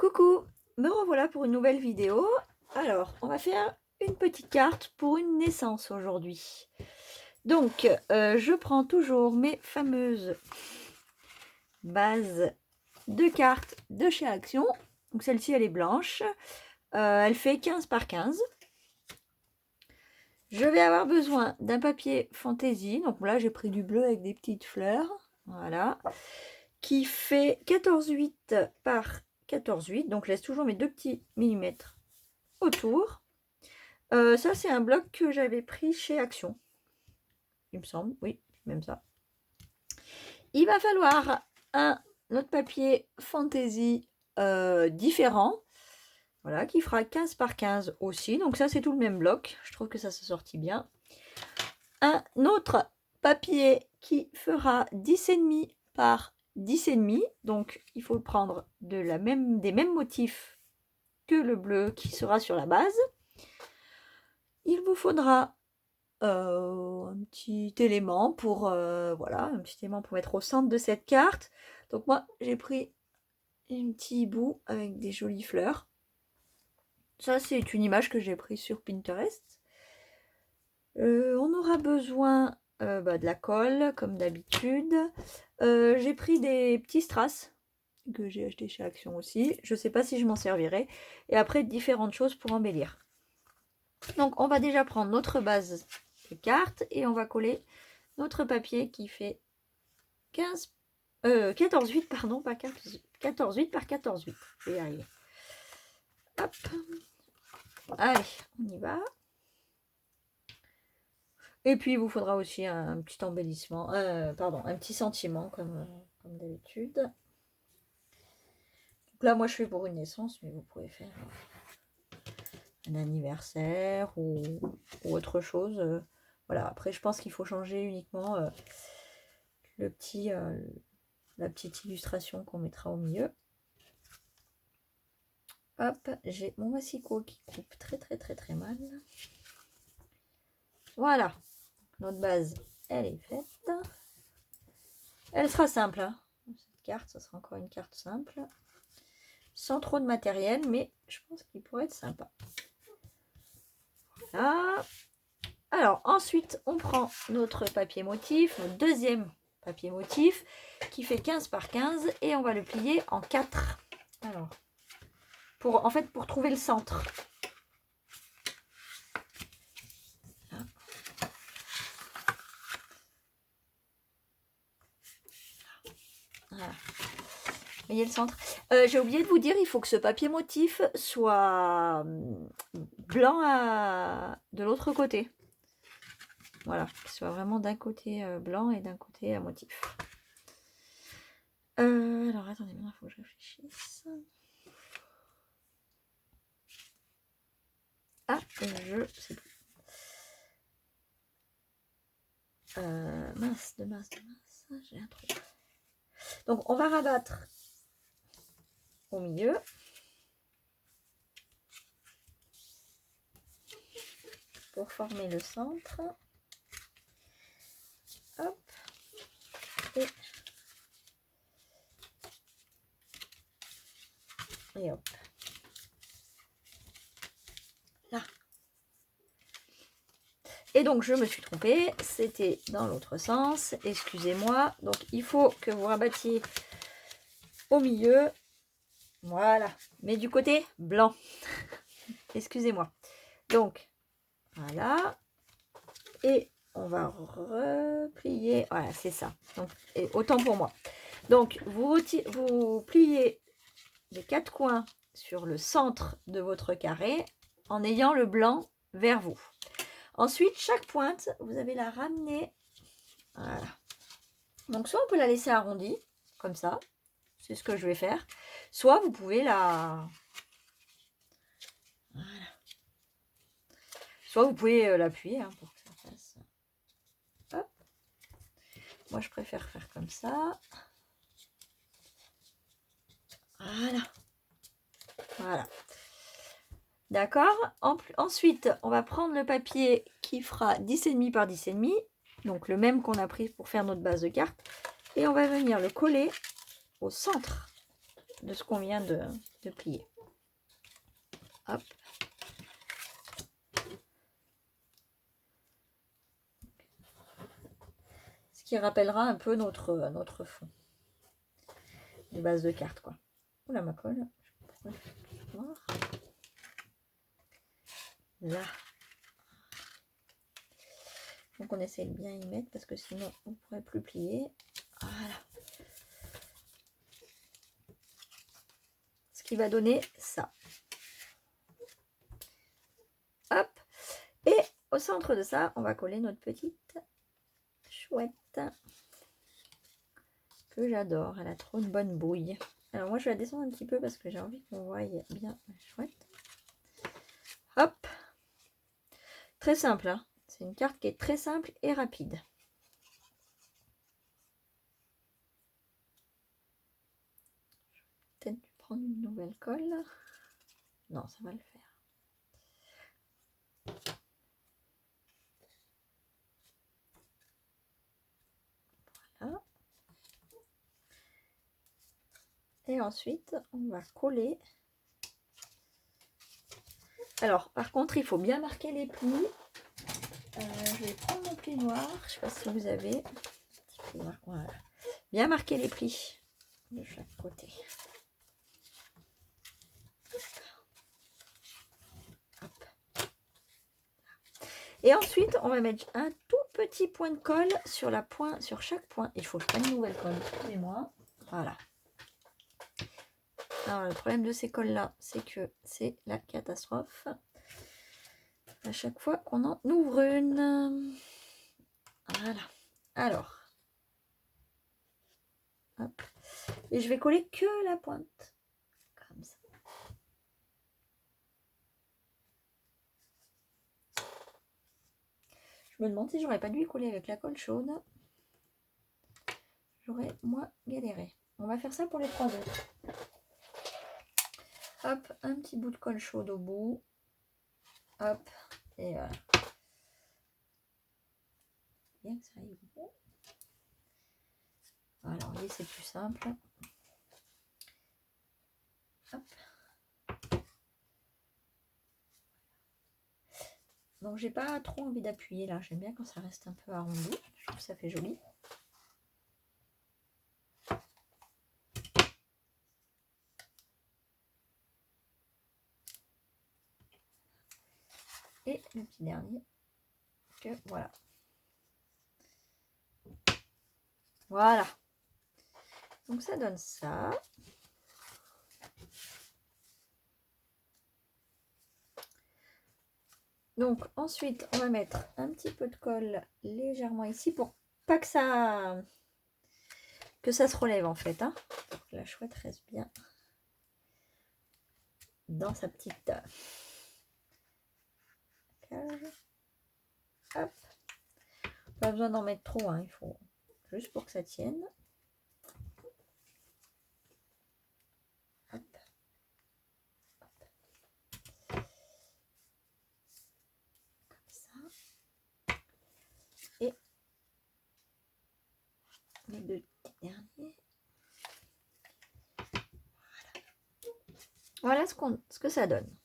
Coucou, me revoilà pour une nouvelle vidéo. Alors, on va faire une petite carte pour une naissance aujourd'hui. Donc, je prends toujours mes fameuses bases de cartes de chez Action. Donc, celle-ci, elle est blanche. Elle fait 15 par 15. Je vais avoir besoin d'un papier fantaisie. Donc là, j'ai pris du bleu avec des petites fleurs. Voilà. Qui fait 14,8 par 14,8. Donc, je laisse toujours mes deux petits millimètres autour. Ça, c'est un bloc que j'avais pris chez Action. Il me semble. Oui, même ça. Il va falloir un autre papier fantaisie différent. Voilà, qui fera 15 par 15 aussi. Donc ça, c'est tout le même bloc. Je trouve que ça se sortit bien. Un autre papier qui fera 10,5 par 10,5. Donc, il faut prendre des mêmes motifs que le bleu qui sera sur la base. Il vous faudra un petit élément pour voilà, un petit élément pour mettre au centre de cette carte. Donc moi, j'ai pris un petit hibou avec des jolies fleurs. Ça, c'est une image que j'ai prise sur Pinterest. On aura besoin de la colle, comme d'habitude. J'ai pris des petits strass que j'ai acheté chez Action aussi. Je ne sais pas si je m'en servirai. Et après, différentes choses pour embellir. Donc, on va déjà prendre notre base de cartes et on va coller notre papier qui fait 14,8, pardon, pas 14,8 par 14,8. Je vais y arriver. Hop. Allez, on y va. Et puis, il vous faudra aussi un petit embellissement, pardon, un petit sentiment comme d'habitude. Donc là, moi, je fais pour une naissance, mais vous pouvez faire un anniversaire ou autre chose. Voilà, après, je pense qu'il faut changer uniquement la petite illustration qu'on mettra au milieu. Hop, j'ai mon massicot qui coupe très mal. Voilà, notre base, elle est faite. Elle sera simple, hein. Cette carte, ça sera encore une carte simple. Sans trop de matériel, mais je pense qu'il pourrait être sympa. Voilà. Alors, ensuite, on prend notre papier motif, notre deuxième papier motif, qui fait 15 par 15, et on va le plier en 4. Alors, en fait, pour trouver le centre. Voilà. Vous voyez le centre. J'ai oublié de vous dire, il faut que ce papier motif soit blanc de l'autre côté. Voilà, qu'il soit vraiment d'un côté blanc et d'un côté motif. Alors, attendez, maintenant, il faut que je réfléchisse. Ah, je sais plus. Mince, j'ai un trou. Donc, on va rabattre au milieu. Pour former le centre. Hop. Et hop. Là. Et donc, je me suis trompée. C'était dans l'autre sens. Excusez-moi. Donc, il faut que vous rabattiez au milieu. Voilà. Mais du côté blanc. Excusez-moi. Donc, voilà. Et on va replier. Voilà, c'est ça. Donc, et autant pour moi. Donc, vous pliez les 4 coins sur le centre de votre carré en ayant le blanc vers vous. Ensuite, chaque pointe, vous allez la ramener. Voilà. Donc, soit on peut la laisser arrondie, comme ça. C'est ce que je vais faire. Soit vous pouvez la... Voilà. Soit vous pouvez l'appuyer hein, pour que ça fasse... Hop. Moi, je préfère faire comme ça. Voilà. Voilà. D'accord. Ensuite, on va prendre le papier qui fera 10,5 par 10,5. Donc, le même qu'on a pris pour faire notre base de carte. Et on va venir le coller au centre de ce qu'on vient de plier. Hop. Ce qui rappellera un peu notre fond de base de carte, quoi. Oula, ma colle. Je sais pas pourquoi elle fait noir. Là. Donc on essaie de bien y mettre parce que sinon on ne pourrait plus plier. Voilà. Ce qui va donner ça. Hop. Et au centre de ça, on va coller notre petite chouette. Que j'adore. Elle a trop une bonne bouille. Alors moi je vais la descendre un petit peu parce que j'ai envie qu'on voie bien la chouette. Hop. Très simple, hein. C'est une carte qui est très simple et rapide. Peut-être prendre une nouvelle colle. Non, ça va le faire. Voilà. Et ensuite, on va coller. Alors, par contre, il faut bien marquer les plis. Je vais prendre mon pli noir. Je ne sais pas si vous avez. Petit pli noir. Voilà. Bien marquer les plis de chaque côté. Hop. Et ensuite, on va mettre un tout petit point de colle sur chaque point. Il faut que je prenne une nouvelle colle. Excusez-moi. Voilà. Alors, le problème de ces colles-là, c'est que c'est la catastrophe. À chaque fois qu'on en ouvre une. Voilà. Alors. Hop. Et je vais coller que la pointe. Comme ça. Je me demande si j'aurais pas dû y coller avec la colle chaude. J'aurais moins galéré. On va faire ça pour les 3 autres. Hop, un petit bout de colle chaude au bout. Hop, et voilà. Bien que ça aille au bout. Voilà, vous voyez, c'est plus simple. Hop. Donc, j'ai pas trop envie d'appuyer là. J'aime bien quand ça reste un peu arrondi. Je trouve que ça fait joli. Et le petit dernier. Que voilà. Voilà. Donc, ça donne ça. Donc ensuite, on va mettre un petit peu de colle légèrement ici pour pas que ça se relève en fait. Hein, pour que la chouette reste bien dans sa petite cage. Hop. Pas besoin d'en mettre trop, hein, il faut juste pour que ça tienne. Hop. Et les 2 petits derniers. Voilà ce que ça donne.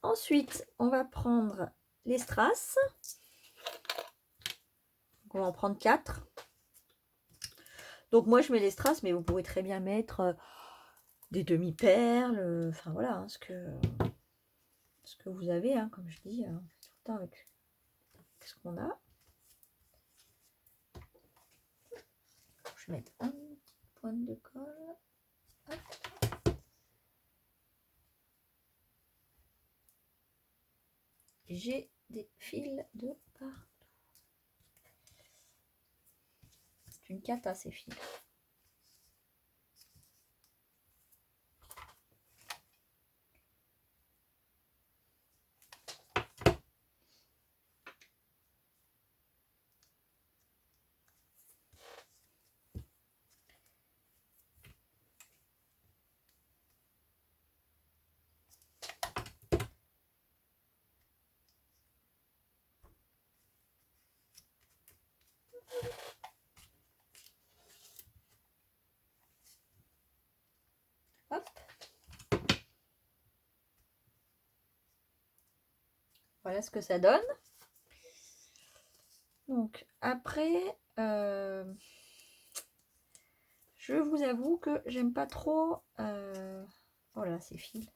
Ensuite, on va prendre les strass. On va en prendre 4. Donc moi, je mets les strass, mais vous pourrez très bien mettre des demi-perles. Enfin voilà, hein, ce que vous avez, hein, comme je dis, on fait tout le temps avec ce qu'on a. Je vais mettre un petit point de colle. Hop. J'ai des fils de partout. C'est une cata ces fils. Hop. Voilà ce que ça donne. Donc après, je vous avoue que j'aime pas trop, voilà ces fils,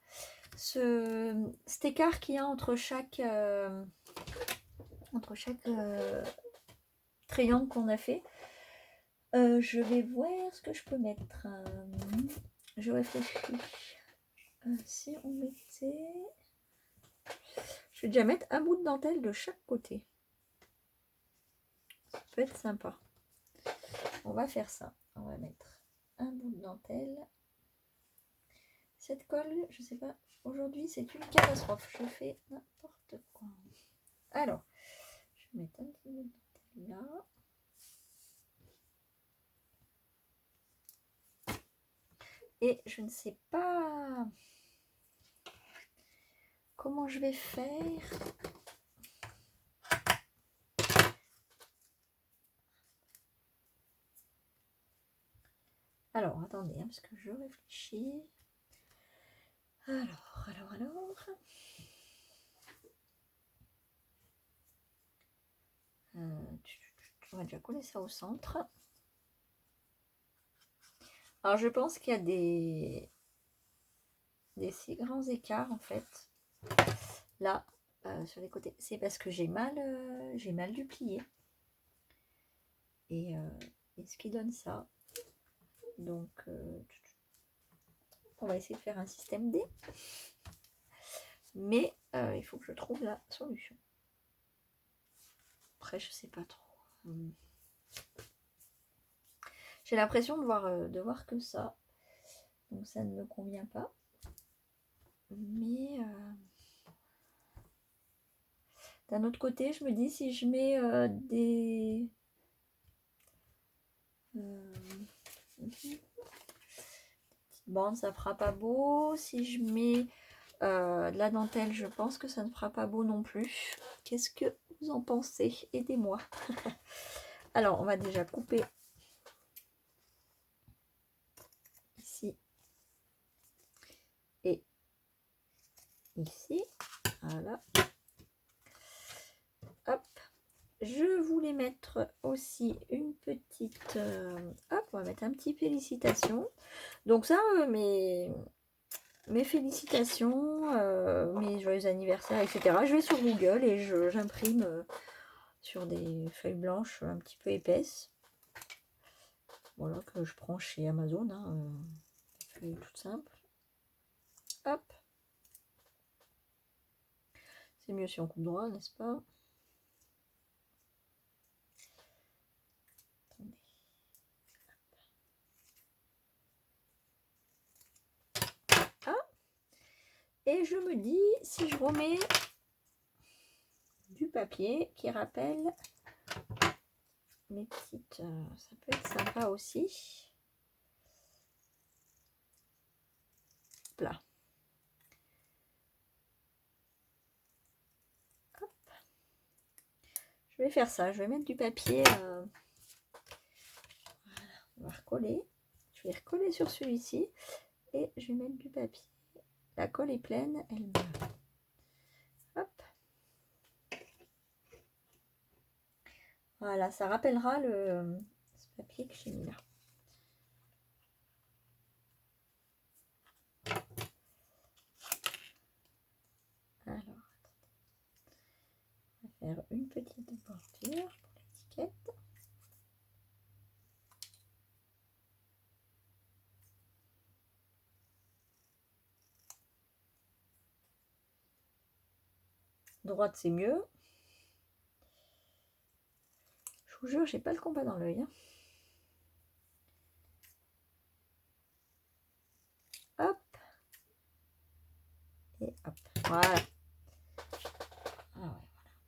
cet écart qu'il y a entre chaque triangle qu'on a fait. Je vais voir ce que je peux mettre. Je réfléchis. Si on mettait... Je vais déjà mettre un bout de dentelle de chaque côté. Ça peut être sympa. On va faire ça. On va mettre un bout de dentelle. Cette colle, je sais pas. Aujourd'hui, c'est une catastrophe. Je fais n'importe quoi. Alors, je vais mettre un petit bout de dentelle là. Et je ne sais pas comment je vais faire. Alors, attendez, hein, parce que je réfléchis. Alors. On va déjà coller ça au centre. Alors, je pense qu'il y a des si grands écarts, en fait. Là, sur les côtés. C'est parce que j'ai mal duplié. Et ce qui donne ça. Donc, on va essayer de faire un système D. Mais il faut que je trouve la solution. Après, je sais pas trop. J'ai l'impression de voir que ça. Donc, ça ne me convient pas. Mais d'un autre côté, je me dis si je mets des petites bandes, ça fera pas beau. Si je mets de la dentelle, je pense que ça ne fera pas beau non plus. Qu'est-ce que vous en pensez? Aidez-moi. Alors, on va déjà couper ici et ici. Voilà. Hop. Je voulais mettre aussi une petite... hop, on va mettre un petit félicitation. Donc ça, mes félicitations, mes joyeux anniversaires, etc. Je vais sur Google et j'imprime sur des feuilles blanches un petit peu épaisses. Voilà, que je prends chez Amazon. Hein, feuilles toutes simples. Hop. C'est mieux si on coupe droit, n'est-ce pas? Attendez. Ah. Et je me dis, si je remets du papier qui rappelle mes petites... ça peut être sympa aussi. Là. Hop. Je vais faire ça, je vais mettre du papier... voilà, on va recoller. Je vais recoller sur celui-ci et je vais mettre du papier. La colle est pleine, elle me... Hop. Voilà, ça rappellera ce papier que j'ai mis là. Alors, on va faire une petite bordure pour l'étiquette. Droite, c'est mieux. Je vous jure, j'ai pas le compas dans l'œil. Hein. Hop. Et hop. Voilà. Ah ouais, voilà.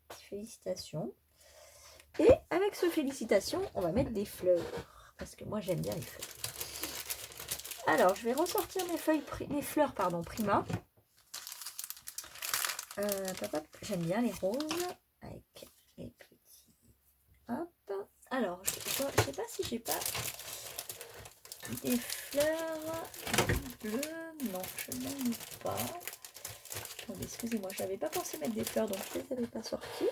Félicitations. Et avec ce félicitations, on va mettre des fleurs. Parce que moi, j'aime bien les fleurs. Alors, je vais ressortir mes fleurs Prima. J'aime bien les roses avec les petits. Hop. Alors, je sais pas si j'ai pas des fleurs. bleu. Non, je n'en ai pas. Attendez, excusez-moi, je n'avais pas pensé mettre des fleurs, donc je ne les avais pas sorties.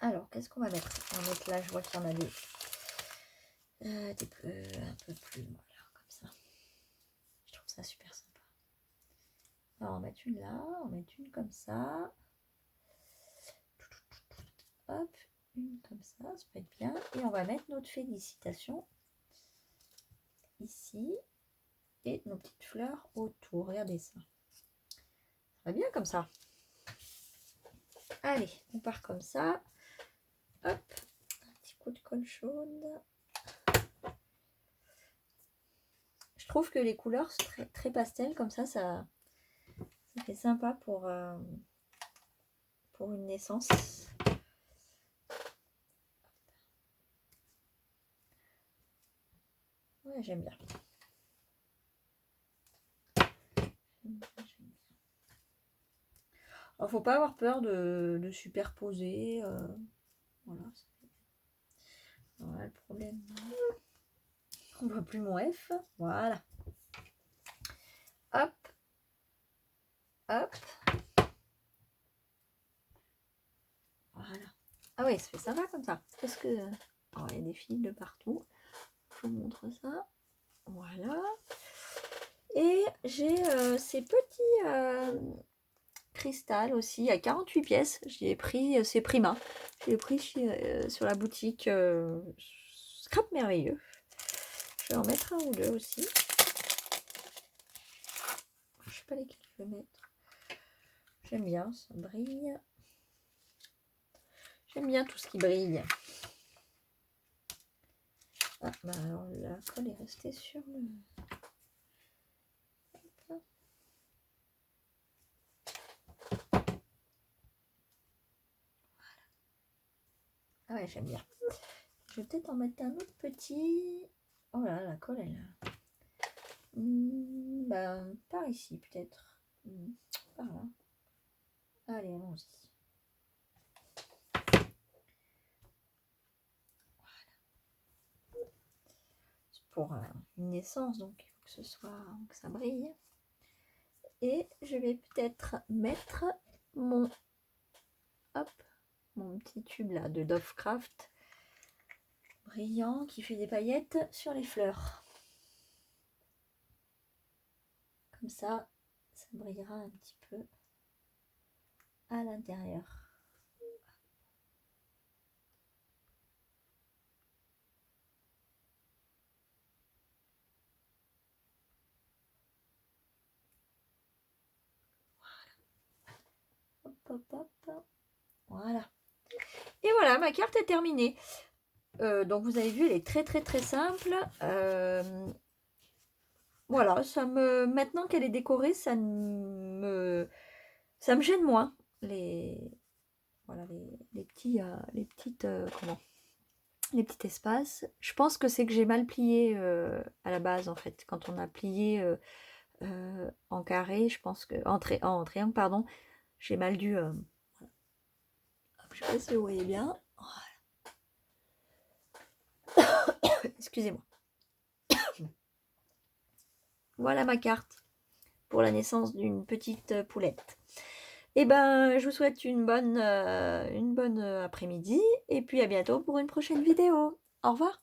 Alors, qu'est-ce qu'on va mettre? On va mettre là, je vois qu'il y en a des bleus un peu plus, voilà, comme ça. Je trouve ça super sympa. Alors, on va mettre une là, on va mettre une comme ça. Hop, une comme ça peut être bien. Et on va mettre notre félicitation ici. Et nos petites fleurs autour. Regardez ça. Ça va bien comme ça. Allez, on part comme ça. Hop, un petit coup de colle chaude. Je trouve que les couleurs sont très, très pastel, comme ça fait sympa pour une naissance. Ouais, j'aime bien. Alors, faut pas avoir peur de superposer. Voilà. Voilà le problème. On voit plus mon F. Voilà. Hop. Hop. Voilà. Ah oui, ça fait sympa comme ça. Parce que oh, il y a des fils de partout. Je vous montre ça. Voilà. Et j'ai ces petits cristal aussi à 48 pièces. J'y ai pris, c'est Prima. Je l'ai pris sur la boutique Scrap Merveilleux. Je vais en mettre un ou deux aussi. Je sais pas lesquels je vais mettre. J'aime bien, ça brille. J'aime bien tout ce qui brille. Ah, bah alors la colle est restée sur le... Hop. Ah ouais, j'aime bien. Je vais peut-être en mettre un autre petit. Oh là, la colle, elle a... bah, par ici, peut-être. Par là. Allez, allons-y. Voilà. C'est pour une naissance, donc il faut que ce soit... que ça brille. Et je vais peut-être mettre mon... Hop, mon petit tube là de Dovecraft brillant qui fait des paillettes sur les fleurs. Comme ça brillera un petit peu à l'intérieur. Hop, hop, hop. Voilà. Et voilà, ma carte est terminée. Donc vous avez vu, elle est très très très simple. Voilà, maintenant qu'elle est décorée, ça me gêne moins voilà, les petits espaces. Je pense que c'est que j'ai mal plié à la base en fait. Quand on a plié en carré, je pense que en triangle, pardon, j'ai mal dû. Voilà. Je sais pas si vous voyez bien. Voilà. Excusez-moi. Voilà ma carte pour la naissance d'une petite poulette. Et ben, je vous souhaite une bonne après-midi et puis à bientôt pour une prochaine vidéo. Au revoir.